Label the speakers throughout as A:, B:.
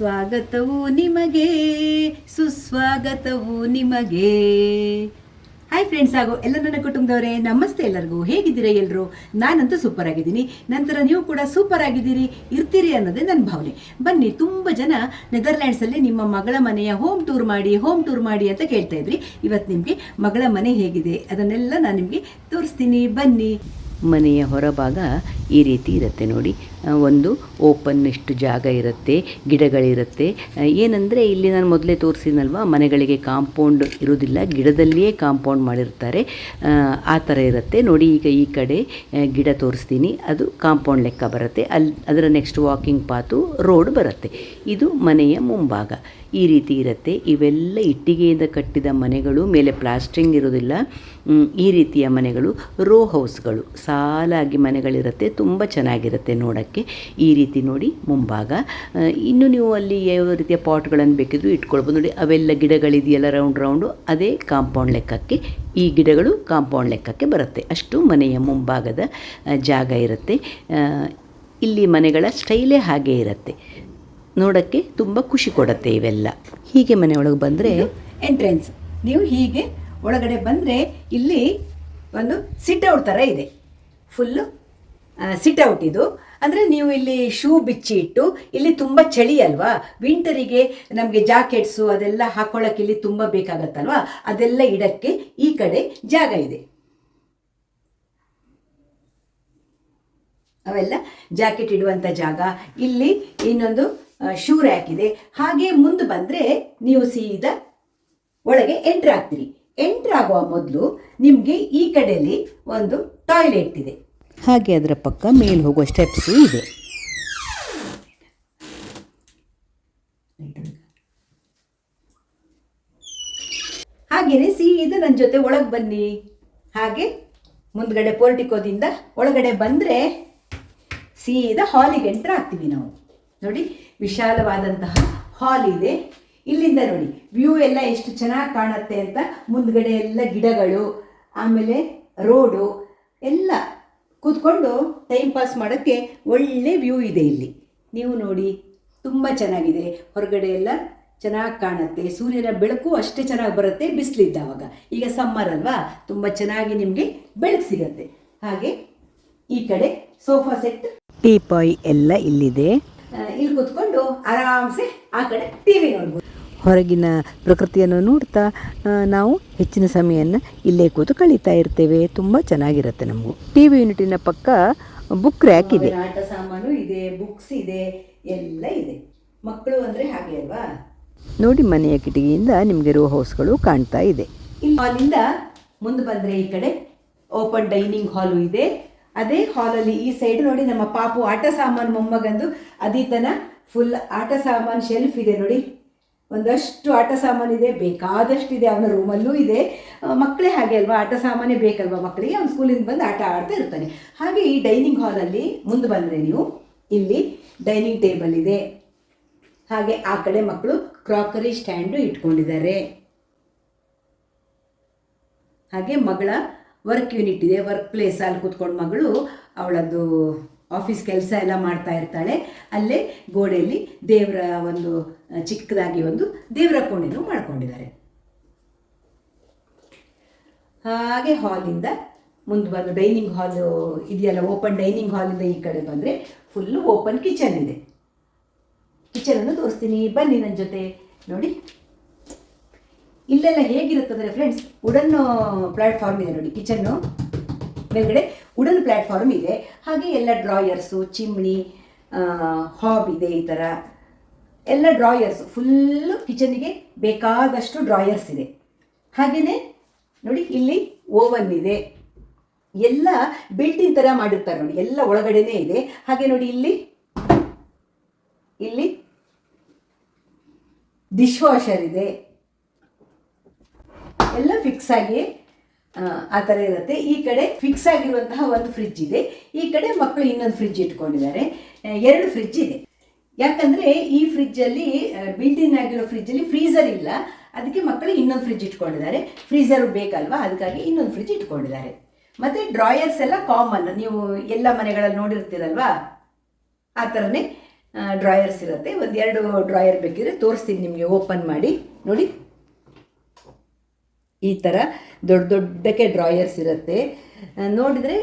A: ಸ್ವಾಗತವು ನಿಮಗೆ, ಸುಸ್ವಾಗತವು ನಿಮಗೆ. Hi friends, ಹಾಗೂ ಎಲ್ಲ ನನ್ನ ಕುಟುಂಬದವರೇ, ನಮಸ್ತೆ ಎಲ್ಲರಿಗೂ. ಹೇಗಿದ್ದೀರಾ ಎಲ್ಲರೂ? ನಾನಂತೂ ಸೂಪರ್ ಆಗಿದ್ದೀನಿ. ನಂತರ ನೀವು ಕೂಡ ಸೂಪರ್ ಆಗಿದ್ದೀರಿ, ಇರ್ತೀರಿ ಅನ್ನೋದೇ ನನ್ನ ಭಾವನೆ. ಬನ್ನಿ, ತುಂಬ ಜನ ನೆದರ್ಲ್ಯಾಂಡ್ಸಲ್ಲಿ ನಿಮ್ಮ ಮಗಳ ಮನೆಯ ಹೋಮ್ ಟೂರ್ ಮಾಡಿ ಅಂತ ಕೇಳ್ತಾ ಇದ್ರಿ. ಇವತ್ತು ನಿಮಗೆ ಮಗಳ ಮನೆ ಹೇಗಿದೆ ಅದನ್ನೆಲ್ಲ ನಾನು ನಿಮಗೆ ತೋರಿಸ್ತೀನಿ, ಬನ್ನಿ.
B: ಮನೆಯ ಹೊರಭಾಗ ಈ ರೀತಿ ಇರುತ್ತೆ ನೋಡಿ. ಒಂದು ಓಪನ್ ಇಷ್ಟು ಜಾಗ ಇರುತ್ತೆ, ಗಿಡಗಳಿರುತ್ತೆ. ಏನಂದರೆ ಇಲ್ಲಿ ನಾನು ಮೊದಲೇ ತೋರಿಸಿದ್ನಲ್ವ, ಮನೆಗಳಿಗೆ ಕಾಂಪೌಂಡ್ ಇರೋದಿಲ್ಲ, ಗಿಡದಲ್ಲಿಯೇ ಕಾಂಪೌಂಡ್ ಮಾಡಿರ್ತಾರೆ, ಆ ಥರ ಇರುತ್ತೆ ನೋಡಿ. ಈಗ ಈ ಕಡೆ ಗಿಡ ತೋರಿಸ್ತೀನಿ, ಅದು ಕಾಂಪೌಂಡ್ ಲೆಕ್ಕ ಬರುತ್ತೆ. ಅದರ ನೆಕ್ಸ್ಟ್ ವಾಕಿಂಗ್ ಪಾತು ರೋಡ್ ಬರುತ್ತೆ. ಇದು ಮನೆಯ ಮುಂಭಾಗ ಈ ರೀತಿ ಇರುತ್ತೆ. ಇವೆಲ್ಲ ಇಟ್ಟಿಗೆಯಿಂದ ಕಟ್ಟಿದ ಮನೆಗಳು, ಮೇಲೆ ಪ್ಲಾಸ್ಟ್ರಿಂಗ್ ಇರೋದಿಲ್ಲ. ಈ ರೀತಿಯ ಮನೆಗಳು ರೋ ಹೌಸ್ಗಳು, ಸಾಲಾಗಿ ಮನೆಗಳಿರುತ್ತೆ, ತುಂಬ ಚೆನ್ನಾಗಿರುತ್ತೆ ನೋಡೋಕ್ಕೆ. ಈ ರೀತಿ ನೋಡಿ ಮುಂಭಾಗ. ಇನ್ನು ನೀವು ಅಲ್ಲಿ ಯಾವ ರೀತಿಯ ಪಾಟ್ಗಳನ್ನು ಬೇಕಿದ್ರು ಇಟ್ಕೊಳ್ಬೋದು ನೋಡಿ. ಅವೆಲ್ಲ ಗಿಡಗಳಿದೆಯಲ್ಲ ರೌಂಡು, ಅದೇ ಕಾಂಪೌಂಡ್ ಲೆಕ್ಕಕ್ಕೆ, ಈ ಗಿಡಗಳು ಕಾಂಪೌಂಡ್ ಲೆಕ್ಕಕ್ಕೆ ಬರುತ್ತೆ. ಅಷ್ಟು ಮನೆಯ ಮುಂಭಾಗದ ಜಾಗ ಇರುತ್ತೆ. ಇಲ್ಲಿ ಮನೆಗಳ ಸ್ಟೈಲೇ ಹಾಗೇ ಇರುತ್ತೆ, ನೋಡೋಕ್ಕೆ ತುಂಬ ಖುಷಿ ಕೊಡುತ್ತೆ ಇವೆಲ್ಲ. ಹೀಗೆ ಮನೆ ಒಳಗೆ ಬಂದರೆ
A: ಎಂಟ್ರೆನ್ಸ್. ನೀವು ಹೀಗೆ ಒಳಗಡೆ ಬಂದರೆ ಇಲ್ಲಿ ಒಂದು ಸಿಟ್ಔಟ್ ಥರ ಇದೆ, ಫುಲ್ಲು ಸಿಟ್ಔಟ್. ಇದು ಅಂದರೆ ನೀವು ಇಲ್ಲಿ ಶೂ ಬಿಚ್ಚಿ ಇಟ್ಟು, ಇಲ್ಲಿ ತುಂಬ ಚಳಿ ಅಲ್ವಾ, ವಿಂಟರಿಗೆ ನಮಗೆ ಜಾಕೆಟ್ಸು ಅದೆಲ್ಲ ಹಾಕೊಳ್ಳೋಕೆ ಇಲ್ಲಿ ತುಂಬ ಬೇಕಾಗತ್ತಲ್ವಾ, ಅದೆಲ್ಲ ಇಡಕ್ಕೆ ಈ ಕಡೆ ಜಾಗ ಇದೆ. ಅವೆಲ್ಲ ಜಾಕೆಟ್ ಇಡುವಂಥ ಜಾಗ. ಇಲ್ಲಿ ಇನ್ನೊಂದು ಶೂ ರ್ಯಾಕ್ ಇದೆ. ಹಾಗೆ ಮುಂದೆ ಬಂದರೆ ನೀವು ಸೀದಾ ಒಳಗೆ ಎಂಟ್ರ್ ಆಗ್ತೀರಿ. ಎಂಟ್ರ್ ಆಗುವ ಮೊದಲು ನಿಮಗೆ ಈ ಕಡೆಯಲ್ಲಿ ಒಂದು ಟಾಯ್ಲೆಟ್ ಇದೆ,
B: ಹಾಗೆ ಅದರ ಪಕ್ಕ ಮೇಲೆ ಹೋಗುವ ಸ್ಟೆಪ್ಸು ಇದೆ.
A: ಹಾಗೆಯೇ ಸೀದಾ ನನ್ನ ಜೊತೆ ಒಳಗೆ ಬನ್ನಿ. ಹಾಗೆ ಮುಂದ್ಗಡೆ ಪೋರ್ಟಿಕೋದಿಂದ ಒಳಗಡೆ ಬಂದರೆ ಸೀದಾ ಹಾಲಿಗೆ ಎಂಟ್ರ್ ಆಗ್ತೀವಿ ನಾವು. ನೋಡಿ, ವಿಶಾಲವಾದಂತಹ ಹಾಲ್ ಇದೆ. ಇಲ್ಲಿಂದ ನೋಡಿ ವ್ಯೂ ಎಲ್ಲ ಎಷ್ಟು ಚೆನ್ನಾಗಿ ಕಾಣುತ್ತೆ ಅಂತ. ಮುಂದ್ಗಡೆ ಎಲ್ಲ ಗಿಡಗಳು, ಆಮೇಲೆ ರೋಡು ಎಲ್ಲ, ಕೂತ್ಕೊಂಡು ಟೈಮ್ ಪಾಸ್ ಮಾಡೋಕ್ಕೆ ಒಳ್ಳೆ ವ್ಯೂ ಇದೆ ಇಲ್ಲಿ. ನೀವು ನೋಡಿ, ತುಂಬ ಚೆನ್ನಾಗಿದೆ. ಹೊರಗಡೆ ಎಲ್ಲ ಚೆನ್ನಾಗಿ ಕಾಣುತ್ತೆ, ಸೂರ್ಯನ ಬೆಳಕು ಅಷ್ಟೇ ಚೆನ್ನಾಗಿ ಬರುತ್ತೆ ಬಿಸಿಲಿದ್ದಾವಾಗ. ಈಗ ಸಮ್ಮರ್ ಅಲ್ವಾ, ತುಂಬ ಚೆನ್ನಾಗಿ ನಿಮಗೆ ಬೆಳಕು ಸಿಗುತ್ತೆ. ಹಾಗೆ ಈ ಕಡೆ ಸೋಫಾ ಸೆಟ್,
B: ಟೀಪಾಯ್ ಎಲ್ಲ ಇಲ್ಲಿದೆ.
A: ಇಲ್ಲಿ ಕೂತ್ಕೊಂಡು ಆರಾಮ್ಸೆ ಆ ಕಡೆ ಟಿವಿ ನೋಡ್ಬೋದು.
B: ಹೊರಗಿನ ಪ್ರಕೃತಿಯನ್ನು ನೋಡ್ತಾ ನಾವು ಹೆಚ್ಚಿನ ಸಮಯವನ್ನು ಇಲ್ಲೇ ಕೂತು ಕಳೀತಾ ಇರ್ತೇವೆ. ತುಂಬ ಚೆನ್ನಾಗಿರುತ್ತೆ ನಮಗೂ. ಟಿವಿ ಯೂನಿಟಿನ ಪಕ್ಕ ಬುಕ್ ರ್ಯಾಕ್ ಇದೆ,
A: ಆಟ ಸಾಮಾನು ಇದೆ, ಬುಕ್ಸ್ ಇದೆ, ಎಲ್ಲ ಇದೆ. ಮಕ್ಕಳು ಅಂದರೆ ಹಾಗೆ ಅಲ್ವಾ.
B: ನೋಡಿ, ಮನೆಯ ಕಿಟಕಿಯಿಂದ ನಿಮಗೆ ರೋ ಹೌಸ್ಗಳು ಕಾಣ್ತಾ ಇದೆ.
A: ಇಲ್ಲಿ ಹಾಲಿಂದ ಮುಂದೆ ಬಂದರೆ ಈ ಕಡೆ ಓಪನ್ ಡೈನಿಂಗ್ ಹಾಲು ಇದೆ. ಅದೇ ಹಾಲಲ್ಲಿ ಈ ಸೈಡ್ ನೋಡಿ, ನಮ್ಮ ಪಾಪು ಆಟ ಸಾಮಾನು ಮೊಮ್ಮಗಂದು ಅದೀತನ ಫುಲ್ ಆಟ ಸಾಮಾನು ಶೆಲ್ಫ್ ಇದೆ ನೋಡಿ. ಒಂದಷ್ಟು ಆಟ ಸಾಮಾನಿದೆ, ಬೇಕಾದಷ್ಟಿದೆ. ಅವನ ರೂಮಲ್ಲೂ ಇದೆ. ಮಕ್ಕಳೇ ಹಾಗೆ ಅಲ್ವಾ, ಆಟ ಸಾಮಾನೇ ಬೇಕಲ್ವಾ ಮಕ್ಕಳಿಗೆ. ಅವ್ನು ಸ್ಕೂಲಿಂದ ಬಂದು ಆಟ ಆಡ್ತಾ ಇರ್ತಾನೆ. ಹಾಗೆ ಈ ಡೈನಿಂಗ್ ಹಾಲಲ್ಲಿ ಮುಂದೆ ಬಂದರೆ ನೀವು, ಇಲ್ಲಿ ಡೈನಿಂಗ್ ಟೇಬಲ್ ಇದೆ. ಹಾಗೆ ಆ ಕಡೆ ಮಕ್ಕಳು ಕ್ರಾಕರಿ ಸ್ಟ್ಯಾಂಡು ಇಟ್ಕೊಂಡಿದ್ದಾರೆ. ಹಾಗೆ ಮಗಳ ವರ್ಕ್ ಯೂನಿಟ್ ಇದೆ, ವರ್ಕ್ ಪ್ಲೇಸ್. ಅಲ್ಲಿ ಕೂತ್ಕೊಂಡು ಮಗಳು ಅವಳದ್ದು ಆಫೀಸ್ ಕೆಲಸ ಎಲ್ಲ ಮಾಡ್ತಾ ಇರ್ತಾಳೆ. ಅಲ್ಲೇ ಗೋಡೆಯಲ್ಲಿ ದೇವರ ಒಂದು ಚಿಕ್ಕದಾಗಿ ಒಂದು ದೇವರ ಕೋಣೆನೂ ಮಾಡ್ಕೊಂಡಿದ್ದಾರೆ. ಹಾಗೆ ಹಾಲಿಂದ ಮುಂದೆ ಬಂದು ಡೈನಿಂಗ್ ಹಾಲು ಇದೆಯಲ್ಲ, ಓಪನ್ ಡೈನಿಂಗ್ ಹಾಲಿಂದ ಈ ಕಡೆ ಬಂದರೆ ಫುಲ್ಲು ಓಪನ್ ಕಿಚನ್ ಇದೆ. ಕಿಚನನ್ನು ತೋರಿಸ್ತೀನಿ, ಬನ್ನಿ ನನ್ನ ಜೊತೆ. ನೋಡಿ, ಇಲ್ಲೆಲ್ಲ ಹೇಗಿರುತ್ತಂದರೆ ಫ್ರೆಂಡ್ಸ್, ವುಡನ್ ಪ್ಲ್ಯಾಟ್ಫಾರ್ಮ್ ಇದೆ ನೋಡಿ. ಕಿಚನ್ನು ಮೇಲ್ಗಡೆ ವುಡನ್ ಪ್ಲ್ಯಾಟ್ಫಾರ್ಮ್ ಇದೆ. ಹಾಗೆ ಎಲ್ಲ ಡ್ರಾಯರ್ಸು, ಚಿಮ್ನಿ, ಹಾಬ್ ಇದೆ. ಈ ಥರ ಎಲ್ಲ ಡ್ರಾಯರ್ಸು, ಫುಲ್ಲು ಕಿಚನ್ನಿಗೆ ಬೇಕಾದಷ್ಟು ಡ್ರಾಯರ್ಸ್ ಇದೆ. ಹಾಗೆಯೇ ನೋಡಿ, ಇಲ್ಲಿ ಓವನ್ ಇದೆ. ಎಲ್ಲ ಬಿಲ್ಟಿನ್ ಥರ ಮಾಡಿರ್ತಾರೆ ನೋಡಿ, ಎಲ್ಲ ಒಳಗಡೆನೇ ಇದೆ. ಹಾಗೆ ನೋಡಿ, ಇಲ್ಲಿ ಡಿಶ್ ವಾಷರ್ ಇದೆ. ಎಲ್ಲ ಫಿಕ್ಸ್ ಆಗಿ ಆ ಥರ ಇರುತ್ತೆ. ಈ ಕಡೆ ಫಿಕ್ಸ್ ಆಗಿರುವಂತಹ ಒಂದು ಫ್ರಿಡ್ಜ್ ಇದೆ. ಈ ಕಡೆ ಮಕ್ಕಳು ಇನ್ನೊಂದು ಫ್ರಿಡ್ಜ್ ಇಟ್ಕೊಂಡಿದ್ದಾರೆ. 2 ಫ್ರಿಡ್ಜ್ ಇದೆ. ಯಾಕಂದರೆ ಈ ಫ್ರಿಡ್ಜಲ್ಲಿ, ಬಿಲ್ಡಿನ್ ಆಗಿರೋ ಫ್ರಿಡ್ಜಲ್ಲಿ ಫ್ರೀಝರ್ ಇಲ್ಲ. ಅದಕ್ಕೆ ಮಕ್ಕಳು ಇನ್ನೊಂದು ಫ್ರಿಡ್ಜ್ ಇಟ್ಕೊಂಡಿದ್ದಾರೆ. ಫ್ರೀಝರ್ ಬೇಕಲ್ವಾ, ಅದಕ್ಕಾಗಿ ಇನ್ನೊಂದು ಫ್ರಿಡ್ಜ್ ಇಟ್ಕೊಂಡಿದ್ದಾರೆ. ಮತ್ತು ಡ್ರಾಯರ್ಸ್ ಎಲ್ಲ ಕಾಮನ್, ನೀವು ಎಲ್ಲ ಮನೆಗಳಲ್ಲಿ ನೋಡಿರ್ತೀರಲ್ವಾ, ಆ ಥರನೇ ಡ್ರಾಯರ್ಸ್ ಇರುತ್ತೆ. ಒಂದೆರಡು ಡ್ರಾಯರ್ ಬೇಕಿದ್ರೆ ತೋರಿಸ್ತೀನಿ ನಿಮಗೆ ಓಪನ್ ಮಾಡಿ ನೋಡಿ. ಈ ಥರ ದೊಡ್ಡ ದೊಡ್ಡಕ್ಕೆ ಡ್ರಾಯರ್ಸ್ ಇರುತ್ತೆ. ನೋಡಿದರೆ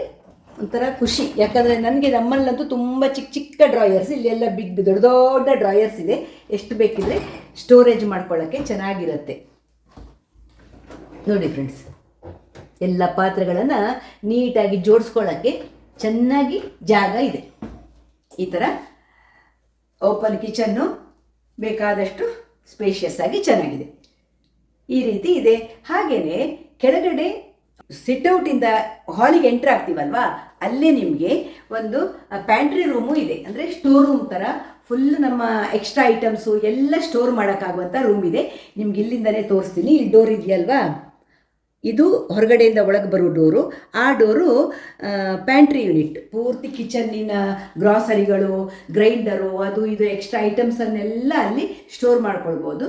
A: ಒಂಥರ ಖುಷಿ, ಯಾಕಂದರೆ ನನಗೆ ನಮ್ಮಲ್ಲಂತೂ ತುಂಬ ಚಿಕ್ಕ ಚಿಕ್ಕ ಡ್ರಾಯರ್ಸ್, ಇಲ್ಲೆಲ್ಲ ಬಿಗ್ ದೊಡ್ಡ ದೊಡ್ಡ ಡ್ರಾಯರ್ಸ್ ಇದೆ. ಎಷ್ಟು ಬೇಕಿದ್ರೆ ಸ್ಟೋರೇಜ್ ಮಾಡ್ಕೊಳ್ಳೋಕ್ಕೆ ಚೆನ್ನಾಗಿರುತ್ತೆ ನೋಡಿ ಫ್ರೆಂಡ್ಸ್. ಎಲ್ಲ ಪಾತ್ರೆಗಳನ್ನು ನೀಟಾಗಿ ಜೋಡಿಸ್ಕೊಳ್ಳೋಕ್ಕೆ ಚೆನ್ನಾಗಿ ಜಾಗ ಇದೆ. ಈ ಥರ ಓಪನ್ ಕಿಚನ್ನು ಬೇಕಾದಷ್ಟು ಸ್ಪೇಷಿಯಸ್ ಆಗಿ ಚೆನ್ನಾಗಿದೆ. ಈ ರೀತಿ ಇದೆ. ಹಾಗೆಯೇ ಕೆಳಗಡೆ ಸಿಟ್ಔಟಿಂದ ಹಾಲಿಗೆ ಎಂಟ್ರ್ ಆಗ್ತೀವಲ್ವಾ, ಅಲ್ಲೇ ನಿಮಗೆ ಒಂದು ಪ್ಯಾಂಟ್ರಿ ರೂಮು ಇದೆ. ಅಂದರೆ ಸ್ಟೋರ್ ರೂಮ್ ಥರ ಫುಲ್ ನಮ್ಮ ಎಕ್ಸ್ಟ್ರಾ ಐಟಮ್ಸು ಎಲ್ಲ ಸ್ಟೋರ್ ಮಾಡೋಕ್ಕಾಗುವಂಥ ರೂಮ್ ಇದೆ. ನಿಮ್ಗೆ ಇಲ್ಲಿಂದಲೇ ತೋರಿಸ್ತೀನಿ. ಇಲ್ಲಿ ಡೋರ್ ಇದೆಯಲ್ವಾ, ಇದು ಹೊರಗಡೆಯಿಂದ ಒಳಗೆ ಬರೋ ಡೋರು. ಆ ಡೋರು ಪ್ಯಾಂಟ್ರಿ ಯೂನಿಟ್. ಪೂರ್ತಿ ಕಿಚನ್ನಿನ ಗ್ರಾಸರಿಗಳು, ಗ್ರೈಂಡರು, ಅದು ಇದು ಎಕ್ಸ್ಟ್ರಾ ಐಟಮ್ಸನ್ನೆಲ್ಲ ಅಲ್ಲಿ ಸ್ಟೋರ್ ಮಾಡ್ಕೊಳ್ಬೋದು.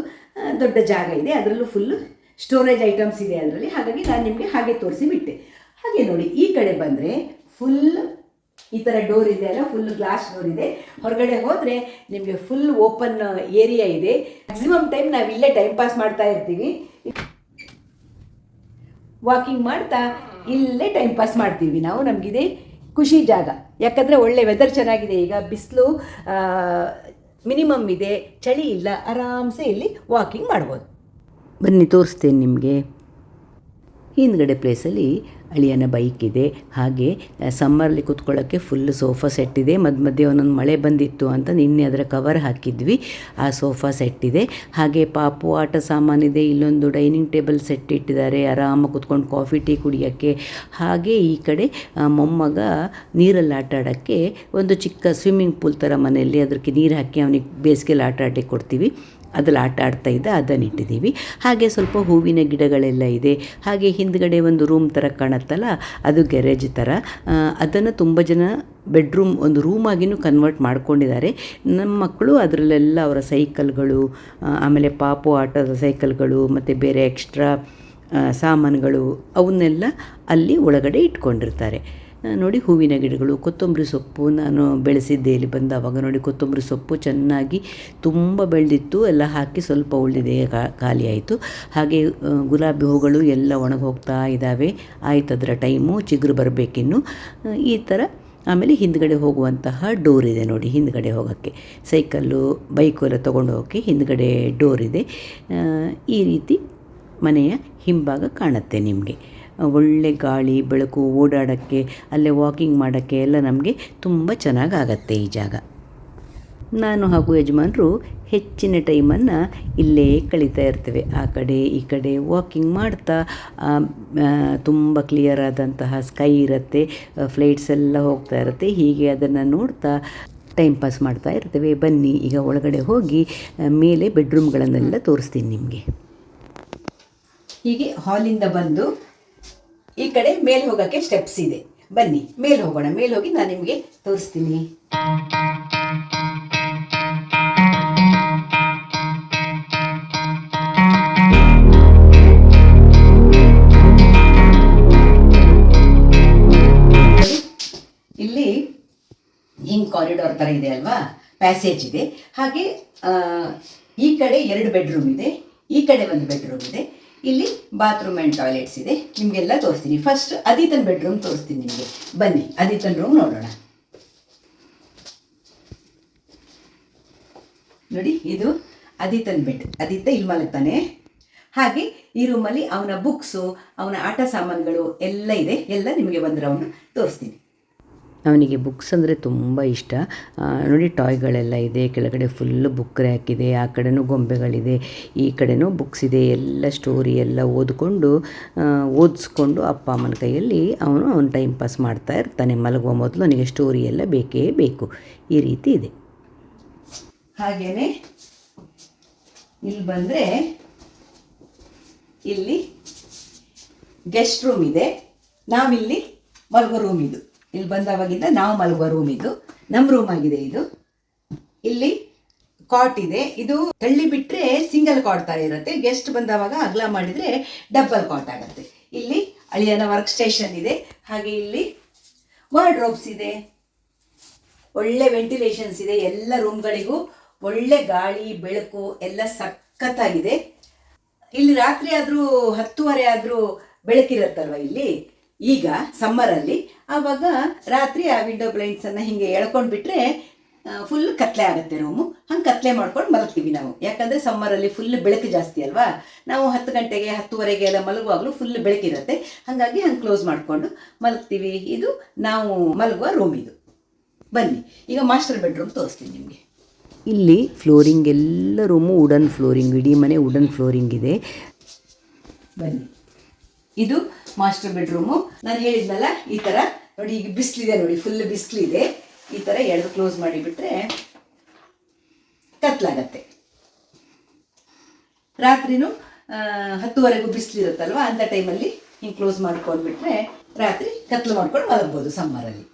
A: ದೊಡ್ಡ ಜಾಗ ಇದೆ, ಅದರಲ್ಲೂ ಫುಲ್ಲು ಸ್ಟೋರೇಜ್ ಐಟಮ್ಸ್ ಇದೆ ಅದರಲ್ಲಿ. ಹಾಗಾಗಿ ನಾನು ನಿಮಗೆ ಹಾಗೆ ತೋರಿಸಿಬಿಟ್ಟೆ. ಹಾಗೆ ನೋಡಿ, ಈ ಕಡೆ ಬಂದರೆ ಫುಲ್ ಈ ಥರ ಡೋರ್ ಇದೆ ಅಲ್ಲ, ಫುಲ್ ಗ್ಲಾಸ್ ಡೋರ್ ಇದೆ. ಹೊರಗಡೆ ಹೋದರೆ ನಿಮಗೆ ಫುಲ್ ಓಪನ್ ಏರಿಯಾ ಇದೆ. ಮ್ಯಾಕ್ಸಿಮಮ್ ಟೈಮ್ ನಾವು ಇಲ್ಲೇ ಟೈಮ್ ಪಾಸ್ ಮಾಡ್ತಾ ಇರ್ತೀವಿ. ವಾಕಿಂಗ್ ಮಾಡ್ತಾ ಇಲ್ಲೇ ಟೈಮ್ ಪಾಸ್ ಮಾಡ್ತೀವಿ ನಾವು. ನಮಗಿದೆ ಖುಷಿ ಜಾಗ, ಯಾಕಂದರೆ ಒಳ್ಳೆ ವೆದರ್ ಚೆನ್ನಾಗಿದೆ. ಈಗ ಬಿಸಿಲು ಮಿನಿಮಮ್ ಇದೆ, ಚಳಿ ಇಲ್ಲ, ಆರಾಮ್ಸೆ ಇಲ್ಲಿ ವಾಕಿಂಗ್ ಮಾಡ್ಬೋದು.
B: ಬನ್ನಿ ತೋರಿಸ್ತೇನೆ ನಿಮಗೆ. ಹಿಂದ್ಗಡೆ ಪ್ಲೇಸಲ್ಲಿ ಅಳಿಯನ ಬೈಕ್ ಇದೆ. ಹಾಗೆ ಸಮ್ಮರಲ್ಲಿ ಕೂತ್ಕೊಳ್ಳೋಕ್ಕೆ ಫುಲ್ ಸೋಫಾ ಸೆಟ್ ಇದೆ. ಮಧ್ಯ ಮಧ್ಯೆ ಒಂದೊಂದು ಮಳೆ ಬಂದಿತ್ತು ಅಂತ ನಿನ್ನೆ ಅದರ ಕವರ್ ಹಾಕಿದ್ವಿ. ಆ ಸೋಫಾ ಸೆಟ್ ಇದೆ. ಹಾಗೆ ಪಾಪು ಆಟ ಸಾಮಾನಿದೆ. ಇಲ್ಲೊಂದು ಡೈನಿಂಗ್ ಟೇಬಲ್ ಸೆಟ್ ಇಟ್ಟಿದ್ದಾರೆ, ಆರಾಮಾಗಿ ಕೂತ್ಕೊಂಡು ಕಾಫಿ ಟೀ ಕುಡಿಯೋಕ್ಕೆ. ಹಾಗೆ ಈ ಕಡೆ ಮೊಮ್ಮಗ ನೀರಲ್ಲಿ ಆಟ ಆಡೋಕ್ಕೆ ಒಂದು ಚಿಕ್ಕ ಸ್ವಿಮ್ಮಿಂಗ್ ಪೂಲ್ ಥರ ಮನೆಯಲ್ಲಿ ಅದಕ್ಕೆ ನೀರು ಹಾಕಿ ಅವನಿಗೆ ಬೇಸಿಗೆಯಲ್ಲಿ ಆಟ ಆಡಲಿಕ್ಕೆ ಕೊಡ್ತೀವಿ. ಅದ್ರಲ್ಲಿ ಆಟ ಆಡ್ತಾ ಇದ್ದ, ಅದನ್ನು ಇಟ್ಟಿದ್ದೀವಿ. ಹಾಗೆ ಸ್ವಲ್ಪ ಹೂವಿನ ಗಿಡಗಳೆಲ್ಲ ಇದೆ. ಹಾಗೆ ಹಿಂದ್ಗಡೆ ಒಂದು ರೂಮ್ ಥರ ಕಾಣುತ್ತಲ್ಲ, ಅದು ಗ್ಯಾರೇಜ್ ಥರ. ಅದನ್ನು ತುಂಬ ಜನ ಬೆಡ್ರೂಮ್ ಒಂದು ರೂಮಾಗಿನೂ ಕನ್ವರ್ಟ್ ಮಾಡ್ಕೊಂಡಿದ್ದಾರೆ. ನಮ್ಮ ಮಕ್ಕಳು ಅದರಲ್ಲೆಲ್ಲ ಅವರ ಸೈಕಲ್ಗಳು, ಆಮೇಲೆ ಪಾಪು ಆಟದ ಸೈಕಲ್ಗಳು ಮತ್ತು ಬೇರೆ ಎಕ್ಸ್ಟ್ರಾ ಸಾಮಾನುಗಳು ಅವನ್ನೆಲ್ಲ ಅಲ್ಲಿ ಒಳಗಡೆ ಇಟ್ಕೊಂಡಿರ್ತಾರೆ. ನೋಡಿ, ಹೂವಿನ ಗಿಡಗಳು, ಕೊತ್ತಂಬರಿ ಸೊಪ್ಪು ನಾನು ಬೆಳೆಸಿದ್ದೆ ಇಲ್ಲಿ ಬಂದವಾಗ. ನೋಡಿ, ಕೊತ್ತಂಬರಿ ಸೊಪ್ಪು ಚೆನ್ನಾಗಿ ತುಂಬ ಬೆಳೆದಿತ್ತು. ಎಲ್ಲ ಹಾಕಿ ಸ್ವಲ್ಪ ಉಳಿದಿದೆ, ಖಾಲಿ ಆಯಿತು. ಹಾಗೆ ಗುಲಾಬಿ ಹೂಗಳು ಎಲ್ಲ ಒಣಗಿ ಹೋಗ್ತಾ ಇದ್ದಾವೆ. ಆಯ್ತು ಅದರ ಟೈಮು, ಚಿಗುರು ಬರಬೇಕಿನ್ನು. ಈ ಥರ. ಆಮೇಲೆ ಹಿಂದ್ಗಡೆ ಹೋಗುವಂತಹ ಡೋರ್ ಇದೆ ನೋಡಿ. ಹಿಂದ್ಗಡೆ ಹೋಗೋಕ್ಕೆ ಸೈಕಲ್ಲು, ಬೈಕು ಎಲ್ಲ ತೊಗೊಂಡು ಹೋಗೋಕ್ಕೆ ಹಿಂದ್ಗಡೆ ಡೋರ್ ಇದೆ. ಈ ರೀತಿ ಮನೆಯ ಹಿಂಭಾಗ ಕಾಣುತ್ತೆ ನಿಮಗೆ. ಒಳ್ಳೆ ಗಾಳಿ ಬೆಳಕು, ಓಡಾಡೋಕ್ಕೆ, ಅಲ್ಲೇ ವಾಕಿಂಗ್ ಮಾಡೋಕ್ಕೆ ಎಲ್ಲ ನಮಗೆ ತುಂಬ ಚೆನ್ನಾಗಾಗತ್ತೆ ಈ ಜಾಗ. ನಾನು ಹಾಗೂ ಯಜಮಾನರು ಹೆಚ್ಚಿನ ಟೈಮನ್ನು ಇಲ್ಲೇ ಕಳೀತಾ ಇರ್ತೇವೆ. ಆ ಕಡೆ ಈ ಕಡೆ ವಾಕಿಂಗ್ ಮಾಡ್ತಾ. ತುಂಬ ಕ್ಲಿಯರ್ ಆದಂತಹ ಸ್ಕೈ ಇರುತ್ತೆ, ಫ್ಲೈಟ್ಸ್ ಎಲ್ಲ ಹೋಗ್ತಾ ಇರುತ್ತೆ. ಹೀಗೆ ಅದನ್ನು ನೋಡ್ತಾ ಟೈಮ್ ಪಾಸ್ ಮಾಡ್ತಾ ಇರ್ತೇವೆ. ಬನ್ನಿ ಈಗ ಒಳಗಡೆ ಹೋಗಿ ಮೇಲೆ ಬೆಡ್ರೂಮ್ಗಳನ್ನೆಲ್ಲ ತೋರಿಸ್ತೀನಿ ನಿಮಗೆ.
A: ಹೀಗೆ ಹಾಲಿಂದ ಬಂದು ಈ ಕಡೆ ಮೇಲೆ ಹೋಗೋಕ್ಕೆ ಸ್ಟೆಪ್ಸ್ ಇದೆ. ಬನ್ನಿ ಮೇಲೆ ಹೋಗೋಣ. ಮೇಲೆ ಹೋಗಿ ನಾನು ನಿಮಗೆ ತೋರಿಸ್ತೀನಿ. ಇಲ್ಲಿ ಹಿಂಗೆ ಕಾರಿಡಾರ್ ಥರ ಇದೆ ಅಲ್ವಾ, ಪ್ಯಾಸೇಜ್ ಇದೆ. ಹಾಗೆ ಈ ಕಡೆ 2 ಬೆಡ್ರೂಮ್ ಇದೆ, ಈ ಕಡೆ ಒಂದು ಬೆಡ್ರೂಮ್ ಇದೆ. ಇಲ್ಲಿ ಬಾತ್ರೂಮ್ ಆ್ಯಂಡ್ ಟಾಯ್ಲೆಟ್ಸ್ ಇದೆ. ನಿಮಗೆಲ್ಲ ತೋರಿಸ್ತೀನಿ. ಫಸ್ಟ್ ಅದಿತನ ಬೆಡ್ರೂಮ್ ತೋರಿಸ್ತೀನಿ ನಿಮಗೆ. ಬನ್ನಿ ಅದಿತನ ರೂಮ್ ನೋಡೋಣ. ನೋಡಿ, ಇದು ಅದಿತನ ಬೆಡ್. ಅದಿತ ಇಲ್ಲಿ ಮಲಗ್ತಾನೆ. ಹಾಗೆ ಈ ರೂಮಲ್ಲಿ ಅವನ ಬುಕ್ಸು, ಅವನ ಆಟ ಸಾಮಾನುಗಳು ಎಲ್ಲ ಇದೆ. ಎಲ್ಲ ನಿಮಗೆ ಒಂದು ರೌಂಡ್ ತೋರಿಸ್ತೀನಿ.
B: ಅವನಿಗೆ ಬುಕ್ಸ್ ಅಂದರೆ ತುಂಬ ಇಷ್ಟ. ನೋಡಿ, ಟಾಯ್ಗಳೆಲ್ಲ ಇದೆ. ಕೆಳಗಡೆ ಫುಲ್ಲು ಬುಕ್ ರ್ಯಾಕ್ ಇದೆ. ಆ ಕಡೆನೂ ಗೊಂಬೆಗಳಿದೆ, ಈ ಕಡೆನೂ ಬುಕ್ಸ್ ಇದೆ. ಎಲ್ಲ ಸ್ಟೋರಿ ಎಲ್ಲ ಓದಿಸ್ಕೊಂಡು ಅಪ್ಪ ಅಮ್ಮನ ಕೈಯಲ್ಲಿ ಅವನು ಟೈಮ್ ಪಾಸ್ ಮಾಡ್ತಾ ಇರ್ತಾನೆ. ಮಲಗುವ ಮೊದಲು ಅವನಿಗೆ ಸ್ಟೋರಿ ಎಲ್ಲ ಬೇಕೇ ಬೇಕು. ಈ ರೀತಿ ಇದೆ.
A: ಹಾಗೆಯೇ ಇಲ್ಲಿ ಬಂದರೆ ಇಲ್ಲಿ ಗೆಸ್ಟ್ ರೂಮ್ ಇದೆ. ನಾವಿಲ್ಲಿ ಮಲಗೋ ರೂಮ್ ಇದು. ಇಲ್ಲಿ ಬಂದವಾಗಿಂದ ನಾವು ಮಲಗುವ ರೂಮ್ ಇದು. ನಮ್ಮ ರೂಮ್ ಆಗಿದೆ ಇದು. ಇಲ್ಲಿ ಕಾಟ್ ಇದೆ. ಇದು ತಳ್ಳಿ ಬಿಟ್ಟರೆ ಸಿಂಗಲ್ ಕಾಟ್ ಥರ ಇರುತ್ತೆ. ಗೆಸ್ಟ್ ಬಂದವಾಗ ಅಗಲ ಮಾಡಿದರೆ ಡಬಲ್ ಕಾಟ್ ಆಗುತ್ತೆ. ಇಲ್ಲಿ ಅಳಿಯನ ವರ್ಕ್ ಸ್ಟೇಷನ್ ಇದೆ. ಹಾಗೆ ಇಲ್ಲಿ ವಾರ್ಡ್ರೋಬ್ಸ್ ಇದೆ. ಒಳ್ಳೆ ವೆಂಟಿಲೇಷನ್ಸ್ ಇದೆ, ಎಲ್ಲ ರೂಮ್ಗಳಿಗೂ ಒಳ್ಳೆ ಗಾಳಿ ಬೆಳಕು ಎಲ್ಲ ಸಖತ್ತಾಗಿದೆ. ಇಲ್ಲಿ ರಾತ್ರಿ ಆದರೂ 10:30 ಆದರೂ ಬೆಳಕಿರುತ್ತಲ್ವ ಇಲ್ಲಿ ಈಗ ಸಮ್ಮರಲ್ಲಿ, ಆವಾಗ ರಾತ್ರಿ ಆ ವಿಂಡೋ ಬ್ಲೈಂಡ್ಸನ್ನು ಹೀಗೆ ಎಳ್ಕೊಂಡು ಬಿಟ್ಟರೆ ಫುಲ್ ಕತ್ಲೆ ಆಗುತ್ತೆ ರೂಮು. ಹಂಗೆ ಕತ್ಲೆ ಮಾಡ್ಕೊಂಡು ಮಲಗ್ತೀವಿ ನಾವು, ಯಾಕಂದರೆ ಸಮ್ಮರಲ್ಲಿ ಫುಲ್ ಬೆಳಕು ಜಾಸ್ತಿ ಅಲ್ವಾ. ನಾವು 10 ಗಂಟೆಗೆ 10:30 ಎಲ್ಲ ಮಲಗುವಾಗಲೂ ಫುಲ್ ಬೆಳಕಿರುತ್ತೆ, ಹಾಗಾಗಿ ಹಂಗೆ ಕ್ಲೋಸ್ ಮಾಡಿಕೊಂಡು ಮಲಗ್ತೀವಿ. ಇದು ನಾವು ಮಲಗುವ ರೂಮ್ ಇದು. ಬನ್ನಿ ಈಗ ಮಾಸ್ಟರ್ ಬೆಡ್ರೂಮ್ ತೋರಿಸ್ತೀನಿ ನಿಮಗೆ.
B: ಇಲ್ಲಿ ಫ್ಲೋರಿಂಗ್ ಎಲ್ಲ ರೂಮು ವುಡನ್ ಫ್ಲೋರಿಂಗ್, ಇಡೀ ಮನೆ ವುಡನ್ ಫ್ಲೋರಿಂಗ್ ಇದೆ.
A: ಬನ್ನಿ, ಇದು ಮಾಸ್ಟರ್ ಬೆಡ್ರೂಮು. ನಾನು ಹೇಳಿದ್ನಲ್ಲ ಈ ಥರ ನೋಡಿ, ಈಗ ಬಿಸಿಲಿದೆ ನೋಡಿ, ಫುಲ್ ಬಿಸಿಲಿದೆ. ಈ ಥರ ಎಳೆದು ಕ್ಲೋಸ್ ಮಾಡಿಬಿಟ್ರೆ ಕತ್ಲಾಗತ್ತೆ. ರಾತ್ರಿನೂ 10:30 ಬಿಸಿಲಿರುತ್ತಲ್ವ, ಅಂಥ ಟೈಮಲ್ಲಿ ಹಿಂಗೆ ಕ್ಲೋಸ್ ಮಾಡ್ಕೊಂಡ್ಬಿಟ್ರೆ ರಾತ್ರಿ ಕತ್ಲು ಮಾಡ್ಕೊಂಡು ಮಲಗ್ಬೋದು ಸಮ್ಮರಲ್ಲಿ.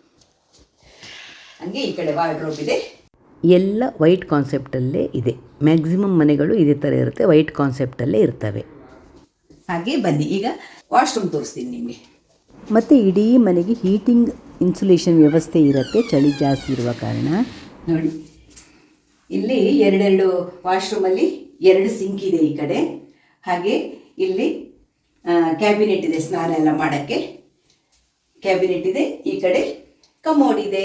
A: ಹಂಗೆ ಈ ಕಡೆ ವಾರ್ಡ್ರೋಬ್ ಇದೆ.
B: ಎಲ್ಲ ವೈಟ್ ಕಾನ್ಸೆಪ್ಟಲ್ಲೇ ಇದೆ. ಮ್ಯಾಕ್ಸಿಮಮ್ ಮನೆಗಳು ಇದೇ ಥರ ಇರುತ್ತೆ, ವೈಟ್ ಕಾನ್ಸೆಪ್ಟಲ್ಲೇ ಇರ್ತವೆ.
A: ಹಾಗೆ ಬನ್ನಿ ಈಗ ವಾಶ್ರೂಮ್ ತೋರಿಸ್ತೀನಿ ನಿಮಗೆ.
B: ಮತ್ತು ಇಡೀ ಮನೆಗೆ ಹೀಟಿಂಗ್ ಇನ್ಸುಲೇಷನ್ ವ್ಯವಸ್ಥೆ ಇರುತ್ತೆ, ಚಳಿ ಜಾಸ್ತಿ ಇರುವ ಕಾರಣ.
A: ನೋಡಿ, ಇಲ್ಲಿ 2 ವಾಶ್ರೂಮಲ್ಲಿ 2 ಸಿಂಕ್ ಇದೆ ಈ ಕಡೆ. ಹಾಗೆ ಇಲ್ಲಿ ಕ್ಯಾಬಿನೆಟ್ ಇದೆ, ಸ್ನಾನ ಎಲ್ಲ ಮಾಡೋಕ್ಕೆ ಕ್ಯಾಬಿನೆಟ್ ಇದೆ. ಈ ಕಡೆ ಕಮೋಡ್ ಇದೆ,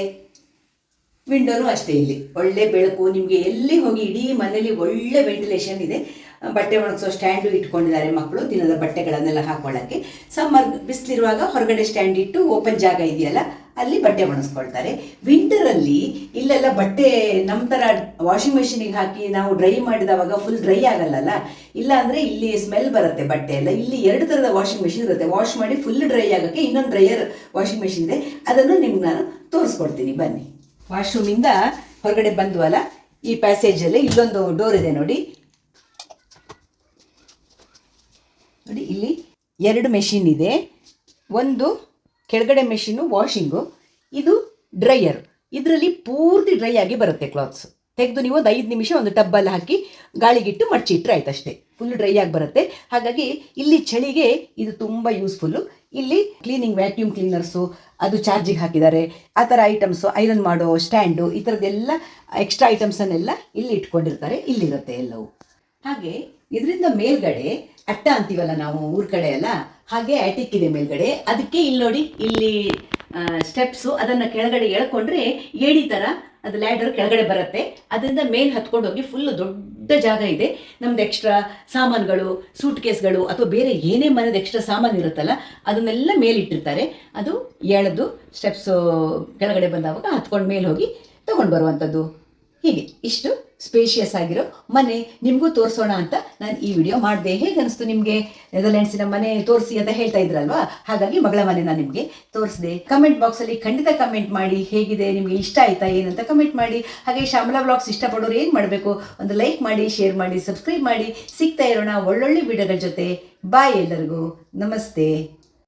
A: ವಿಂಡೋನು ಅಷ್ಟೇ. ಇಲ್ಲಿ ಒಳ್ಳೆ ಬೆಳಕು, ನಿಮಗೆ ಎಲ್ಲಿ ಹೋಗಿ ಇಡೀ ಮನೇಲಿ ಒಳ್ಳೆ ವೆಂಟಿಲೇಷನ್ ಇದೆ. ಬಟ್ಟೆ ಒಣಗಿಸೋ ಸ್ಟ್ಯಾಂಡು ಇಟ್ಕೊಂಡಿದ್ದಾರೆ ಮಕ್ಕಳು, ದಿನದ ಬಟ್ಟೆಗಳನ್ನೆಲ್ಲ ಹಾಕೊಳ್ಳೋಕ್ಕೆ. ಸಮ್ಮರ್ ಬಿಸಿಲಿರುವಾಗ ಹೊರಗಡೆ ಸ್ಟ್ಯಾಂಡ್ ಇಟ್ಟು ಓಪನ್ ಜಾಗ ಇದೆಯಲ್ಲ, ಅಲ್ಲಿ ಬಟ್ಟೆ ಒಣಗಿಸ್ಕೊಳ್ತಾರೆ. ವಿಂಟರಲ್ಲಿ ಇಲ್ಲೆಲ್ಲ ಬಟ್ಟೆ ನಮ್ಮ ಥರ ವಾಷಿಂಗ್ ಮೆಷಿನಿಗೆ ಹಾಕಿ ನಾವು ಡ್ರೈ ಮಾಡಿದವಾಗ ಫುಲ್ ಡ್ರೈ ಆಗಲ್ಲಲ್ಲ, ಇಲ್ಲ ಅಂದರೆ ಇಲ್ಲಿ ಸ್ಮೆಲ್ ಬರುತ್ತೆ ಬಟ್ಟೆ ಎಲ್ಲ. ಇಲ್ಲಿ 2 ಥರದ ವಾಷಿಂಗ್ ಮೆಷಿನ್ ಇರುತ್ತೆ, ವಾಶ್ ಮಾಡಿ ಫುಲ್ ಡ್ರೈ ಆಗೋಕ್ಕೆ ಇನ್ನೊಂದು ಡ್ರೈಯರ್ ವಾಷಿಂಗ್ ಮೆಷಿನ್ ಇದೆ. ಅದನ್ನು ನಿಮ್ಗೆ ನಾನು ತೋರಿಸ್ಕೊಡ್ತೀನಿ ಬನ್ನಿ. ವಾಶ್ರೂಮಿಂದ ಹೊರಗಡೆ ಬಂದ್ವಲ್ಲ, ಈ ಪ್ಯಾಸೇಜಲ್ಲಿ ಇಲ್ಲೊಂದು ಡೋರ್ ಇದೆ ನೋಡಿ. ನೋಡಿ, ಇಲ್ಲಿ 2 ಮೆಷಿನ್ ಇದೆ. ಒಂದು ಕೆಳಗಡೆ ಮೆಷಿನ್ನು ವಾಷಿಂಗು, ಇದು ಡ್ರೈಯರ್. ಇದರಲ್ಲಿ ಪೂರ್ತಿ ಡ್ರೈ ಆಗಿ ಬರುತ್ತೆ ಕ್ಲಾತ್ಸ್. ತೆಗೆದು ನೀವು ಒಂದು 5 ನಿಮಿಷ ಒಂದು ಟಬ್ಬಲ್ಲಿ ಹಾಕಿ ಗಾಳಿಗಿಟ್ಟು ಮಡ್ಚಿಟ್ರೆ ಆಯ್ತು ಅಷ್ಟೇ, ಫುಲ್ ಡ್ರೈ ಆಗಿ ಬರುತ್ತೆ. ಹಾಗಾಗಿ ಇಲ್ಲಿ ಚಳಿಗೆ ಇದು ತುಂಬ ಯೂಸ್ಫುಲ್ಲು. ಇಲ್ಲಿ ಕ್ಲೀನಿಂಗ್ ವ್ಯಾಕ್ಯೂಮ್ ಕ್ಲೀನರ್ಸು ಅದು ಚಾರ್ಜಿಗೆ ಹಾಕಿದ್ದಾರೆ. ಆ ಥರ ಐಟಮ್ಸು, ಐರನ್ ಮಾಡೋ ಸ್ಟ್ಯಾಂಡು, ಈ ಥರದ್ದೆಲ್ಲ ಎಕ್ಸ್ಟ್ರಾ ಐಟಮ್ಸನ್ನೆಲ್ಲ ಇಲ್ಲಿ ಇಟ್ಕೊಂಡಿರ್ತಾರೆ, ಇಲ್ಲಿರುತ್ತೆ ಎಲ್ಲವೂ. ಹಾಗೆ ಇದರಿಂದ ಮೇಲ್ಗಡೆ ಅಟ್ಟ ಅಂತೀವಲ್ಲ ನಾವು ಊರ ಕಡೆ ಎಲ್ಲ, ಹಾಗೆ ಆಟಿಕ್ ಇದೆ ಮೇಲ್ಗಡೆ. ಅದಕ್ಕೆ ಇಲ್ಲಿ ನೋಡಿ, ಇಲ್ಲಿ ಸ್ಟೆಪ್ಸು, ಅದನ್ನು ಕೆಳಗಡೆ ಎಳ್ಕೊಂಡ್ರೆ ಏಡಿ ಥರ ಅದು ಲ್ಯಾಡರ್ ಕೆಳಗಡೆ ಬರುತ್ತೆ. ಅದರಿಂದ ಮೇಲೆ ಹತ್ಕೊಂಡು ಹೋಗಿ ಫುಲ್ ದೊಡ್ಡ ಜಾಗ ಇದೆ. ನಮ್ದು ಎಕ್ಸ್ಟ್ರಾ ಸಾಮಾನುಗಳು, ಸೂಟ್ ಕೇಸ್ಗಳು ಅಥವಾ ಬೇರೆ ಏನೇ ಮನೆದು ಎಕ್ಸ್ಟ್ರಾ ಸಾಮಾನು ಇರುತ್ತಲ್ಲ, ಅದನ್ನೆಲ್ಲ ಮೇಲಿಟ್ಟಿರ್ತಾರೆ. ಅದು ಎಳೆದು ಸ್ಟೆಪ್ಸು ಕೆಳಗಡೆ ಬಂದಾಗ ಹತ್ಕೊಂಡು ಮೇಲೆ ಹೋಗಿ ತೊಗೊಂಡು ಬರುವಂಥದ್ದು. ಹೀಗೆ ಇಷ್ಟು ಸ್ಪೇಷಿಯಸ್ ಆಗಿರೋ ಮನೆ ನಿಮಗೂ ತೋರಿಸೋಣ ಅಂತ ನಾನು ಈ ವಿಡಿಯೋ ಮಾಡಿದೆ. ಹೇಗೆ ಅನಿಸ್ತು ನಿಮಗೆ? ನೆದರ್ಲ್ಯಾಂಡ್ಸಿನ ಮನೆ ತೋರಿಸಿ ಅಂತ ಹೇಳ್ತಾ ಇದ್ರಲ್ವಾ, ಹಾಗಾಗಿ ಮಗಳ ಮನೆ ನಾನು ನಿಮಗೆ ತೋರಿಸಿದೆ. ಕಮೆಂಟ್ ಬಾಕ್ಸಲ್ಲಿ ಖಂಡಿತ ಕಮೆಂಟ್ ಮಾಡಿ, ಹೇಗಿದೆ, ನಿಮಗೆ ಇಷ್ಟ ಆಯಿತಾ ಏನಂತ ಕಮೆಂಟ್ ಮಾಡಿ. ಹಾಗೆ ಶ್ಯಾಮಲಾ ವ್ಲಾಗ್ಸ್ ಇಷ್ಟಪಡೋರು ಏನು ಮಾಡಬೇಕು, ಒಂದು ಲೈಕ್ ಮಾಡಿ, ಶೇರ್ ಮಾಡಿ, ಸಬ್ಸ್ಕ್ರೈಬ್ ಮಾಡಿ. ಸಿಗ್ತಾ ಇರೋಣ ಒಳ್ಳೊಳ್ಳೆ ವಿಡಿಯೋಗಳ ಜೊತೆ. ಬಾಯ್ ಎಲ್ಲರಿಗೂ, ನಮಸ್ತೆ.